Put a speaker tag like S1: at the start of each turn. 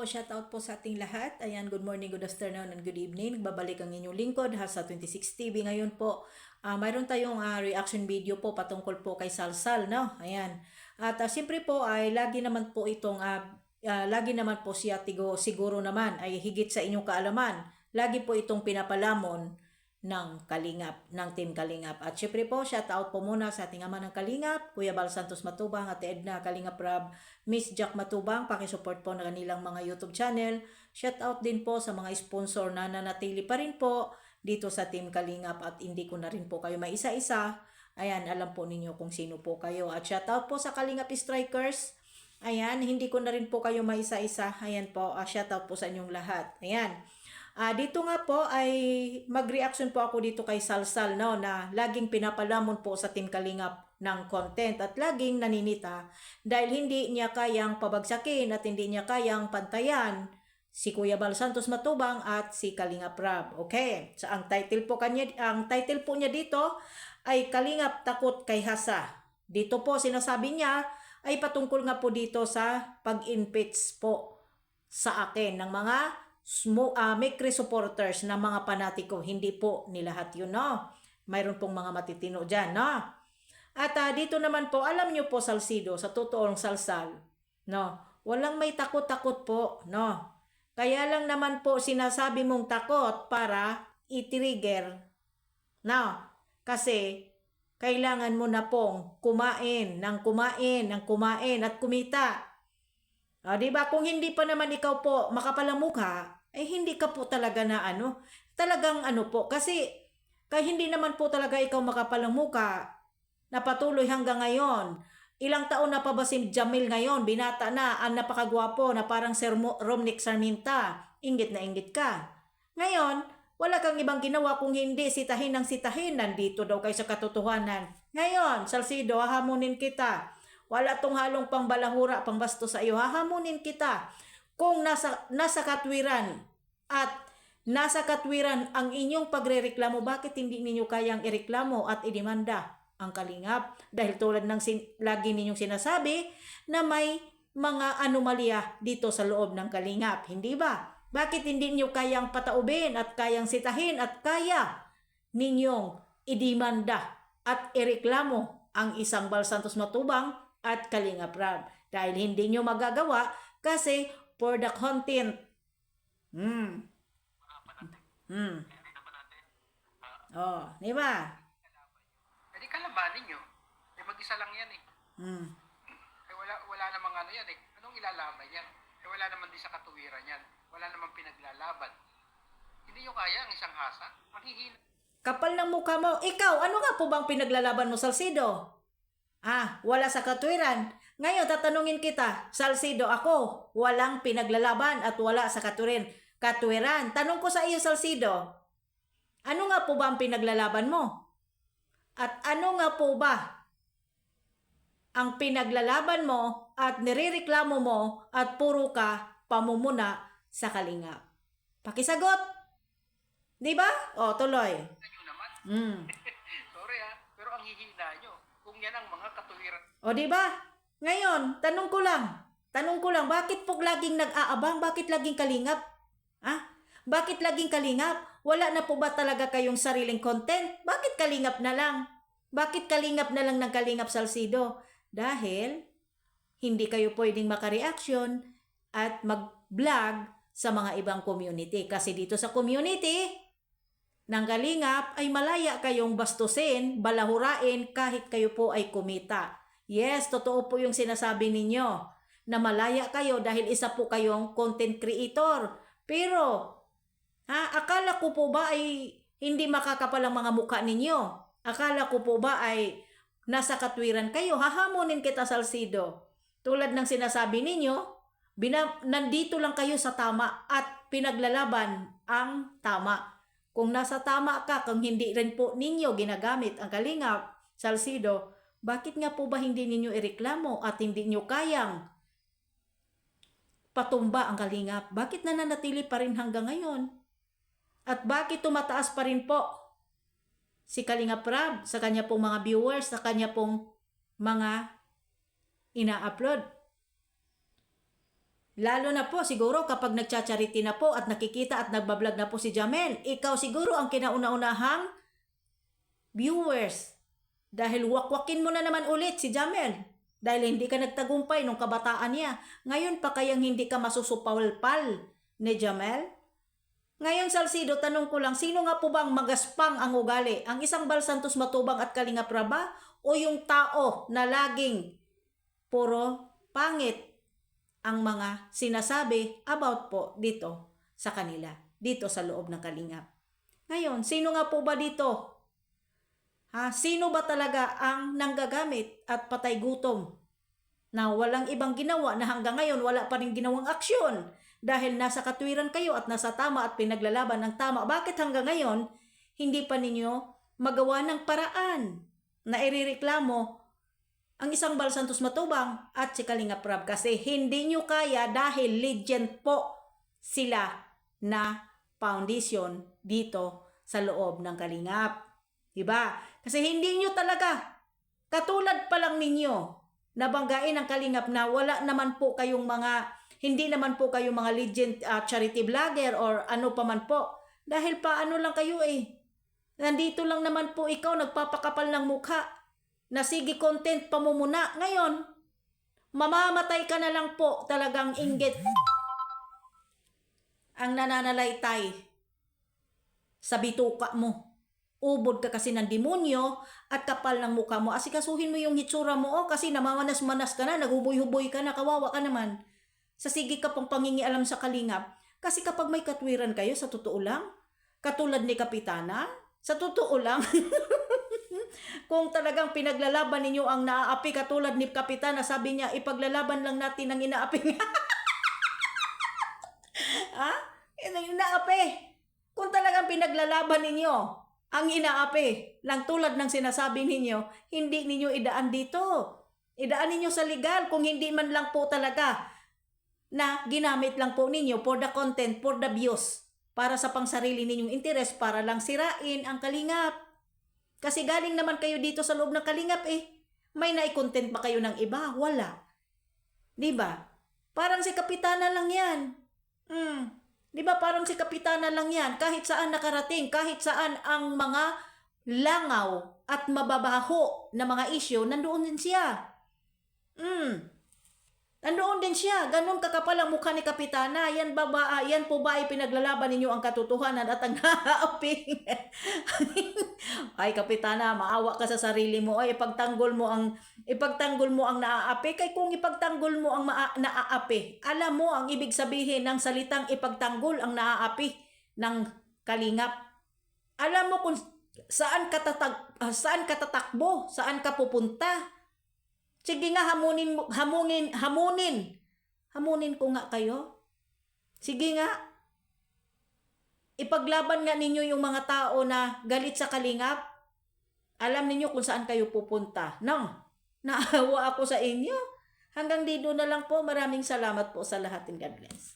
S1: po, shoutout po sa ating lahat. Ayan, good morning, good afternoon, and good evening. Nagbabalik ang inyong lingkod, Hasa 26 TV. Ngayon po, mayroon tayong reaction video po patungkol po kay Salsal, no? Ayan. At siyempre po, ay lagi naman po itong, lagi naman po siya siguro naman ay higit sa inyong kaalaman. Lagi po itong pinapalamon ng Kalingap, ng Team Kalingap. At syempre po, shout out po muna sa ating ama ng Kalingap, Kuya Bal Santos Matubang, Ate Edna Kalingap Rab, Miss Jack Matubang, pakisupport po ng kanilang mga YouTube channel. Shout out din po sa mga sponsor na nanatili pa rin po dito sa Team Kalingap at hindi ko na rin po kayo maisa-isa. Ayan, alam po ninyo kung sino po kayo. At shout out po sa Kalingap Strikers. Ayan, hindi ko na rin po kayo maisa-isa. Ayan po, shout out po sa inyong lahat. Ayan. Dito nga po ay mag-reaction po ako dito kay Salsal, no, na laging pinapalamon po sa Team Kalingap ng content at laging naninita dahil hindi niya kayang pabagsakin at hindi niya kayang pantayan si Kuya Bal Santos Matubang at si Kalingap Rab. Okay, so ang title po niya dito ay Kalingap Takot kay Hasa. Dito po sinasabi niya ay patungkol nga po dito sa pag-impeach po sa akin ng mga Mekri supporters na mga panatiko. Hindi po ni lahat yun, no? Mayroon pong mga matitino dyan, no? At dito naman po, alam nyo po, Salcido, sa totoong Salsal, no? Walang may takot-takot po, no? Kaya lang naman po sinasabi mong takot para i-trigger, no? Kasi kailangan mo na pong kumain at kumita. Diba? Kung hindi pa naman ikaw po makapalang mukha, eh hindi ka po talaga na talagang po, kasi hindi naman po talaga ikaw makapalang mukha na patuloy hanggang ngayon. Ilang taon na pa ba si Jamil ngayon? Binata na, ang napakagwapo na parang Sir Romnick Sarminta. Inggit na inggit ka. Ngayon, wala kang ibang ginawa kung hindi sitahin ng sitahin. Nandito daw kayo sa katotohanan. Ngayon, Salcido, hahamunin kita. Wala tong halong pangbalahura, pangbasto sa iyo. Hahamunin kita. Kung nasa katwiran at nasa katwiran ang inyong pagrereklamo, bakit hindi ninyo kayang ireklamo at idemanda ang Kalingap? Dahil tulad ng lagi ninyong sinasabi na may mga anomalya dito sa loob ng Kalingap. Hindi ba? Bakit hindi niyo kayang pataubin at kayang sitahin at kaya ninyong idemanda at ireklamo ang isang Bal Santos Matubang at Kalingap Rab? Dahil hindi nyo magagawa kasi for the content. Di ba?
S2: Hindi kalabanin nyo. Eh mag-isa lang yan eh. Eh wala namang yan eh. Anong ilalaban yan? Eh wala naman din sa katuwiran yan. Wala namang pinaglalaban. Hindi nyo kaya ang isang hasa? Manghihina.
S1: Kapal ng mukha mo. Ikaw, ano nga po bang pinaglalaban mo, Salcido? Wala sa katwiran. Ngayon, tatanungin kita, Salcido, ako, walang pinaglalaban at wala sa katwiran. Tanong ko sa iyo, Salcido, ano nga po ba ang pinaglalaban mo? At ano nga po ba ang pinaglalaban mo at nirereklamo mo at puro ka pamumuna sa Kalingap? Pakisagot. Di ba? Tuloy.
S2: Nyo naman. Sorry pero ang hihina nyo. Kung yan ang mga katuwiran.
S1: Di ba? Ngayon, tanong ko lang, bakit po laging nag-aabang? Bakit laging Kalingap? Bakit laging Kalingap? Wala na po ba talaga kayong sariling content? Bakit Kalingap na lang? Bakit Kalingap na lang ng Kalingap, Salcido? Dahil hindi kayo pwedeng makareaction at mag-vlog sa mga ibang community. Kasi dito sa community ng Kalingap ay malaya kayong bastusin, balahurain kahit kayo po ay kumita. Yes, totoo po yung sinasabi ninyo na malaya kayo dahil isa po kayong content creator. Pero, akala ko po ba ay hindi makakapal ang mga mukha ninyo? Akala ko po ba ay nasa katwiran kayo? Hahamunin kita, Salcido. Tulad ng sinasabi ninyo, nandito lang kayo sa tama at pinaglalaban ang tama. Kung nasa tama ka, kung hindi rin po ninyo ginagamit ang Kalingap, Salcido, bakit nga po ba hindi ninyo ireklamo at hindi nyo kayang patumba ang Kalingap? Bakit nananatili pa rin hanggang ngayon? At bakit tumataas pa rin po si Kalingap Rab sa kanya pong mga viewers, sa kanya pong mga ina-upload? Lalo na po siguro kapag nagcha-charity na po at nakikita at nagbablog na po si Jamel, ikaw siguro ang kinauna-unahang viewers. Dahil wakwakin mo na naman ulit si Jamel. Dahil hindi ka nagtagumpay nung kabataan niya. Ngayon pa kayang hindi ka masusupawalpal ni Jamel? Ngayon, Salcido, tanong ko lang, sino nga po ba ang magaspang ang ugali? Ang isang Bal Santos Matubang at Kalinga Praba o yung tao na laging puro pangit ang mga sinasabi about po dito sa kanila, dito sa loob ng Kalingap? Ngayon, sino nga po ba dito? Sino ba talaga ang nanggagamit at patay gutom na walang ibang ginawa na hanggang ngayon wala pa rin ginawang aksyon? Dahil nasa katwiran kayo at nasa tama at pinaglalaban ng tama, bakit hanggang ngayon hindi pa ninyo magawa ng paraan na irereklamo ang isang Bal Santos Matubang at si Kalinga Prab? Kasi hindi nyo kaya dahil legend po sila na foundation dito sa loob ng Kalingap. Diba? Kasi hindi nyo talaga, katulad pa lang ninyo, nabanggain ang Kalingap na wala naman po kayong mga, hindi naman po kayong mga legend charity vlogger or ano pa man po. Dahil paano lang kayo nandito lang naman po ikaw nagpapakapal ng mukha na sige content pa mo muna. Ngayon, mamamatay ka na lang po, talagang inggit ang nananalaytay sa bituka mo. Ubod ka kasi ng demonyo at kapal ng mukha mo. Asikasuhin mo yung hitsura mo kasi namamanas-manas ka na, naghuboy-huboy ka na, kawawa ka naman. Sa sige ka pang pangingialam sa Kalingap. Kasi kapag may katwiran kayo, sa totoo lang, katulad ni Kapitana, sa totoo lang, kung talagang pinaglalaban ninyo ang naaapi, katulad ni Kapitana, sabi niya, ipaglalaban lang natin ang inaapi niya. Inaapi. Kung talagang pinaglalaban ninyo ang inaapi, lang tulad ng sinasabi ninyo, hindi ninyo idaan dito. Idaan ninyo sa legal kung hindi man lang po talaga na ginamit lang po ninyo for the content, for the views, para sa pangsarili ninyong interes, para lang sirain ang Kalingap. Kasi galing naman kayo dito sa loob ng Kalingap May nai-content ba kayo ng iba? Wala. Diba? Parang si Kapitana lang yan. Diba parang si Kapitana lang yan? Kahit saan nakarating, kahit saan ang mga langaw at mababaho na mga isyo, nandoon din siya. Nandoon din siya. Ganun kakapal ang mukha ni Kapitana. Yan po ba ay pinaglalaban ninyo ang katotohanan at ang naaapi? Ay Kapitana, maawa ka sa sarili mo. Ay ipagtanggol mo ang naaapi. Kay kung ipagtanggol mo ang naaapi, alam mo ang ibig sabihin ng salitang ipagtanggol ang naaapi ng Kalingap. Alam mo kung saan ka tatakbo, saan ka pupunta. Sige nga, hamunin ko nga kayo. Sige nga, ipaglaban nga ninyo yung mga tao na galit sa Kalingap. Alam ninyo kung saan kayo pupunta. Naawa ako sa inyo. Hanggang dito na lang po. Maraming salamat po sa lahat and God bless.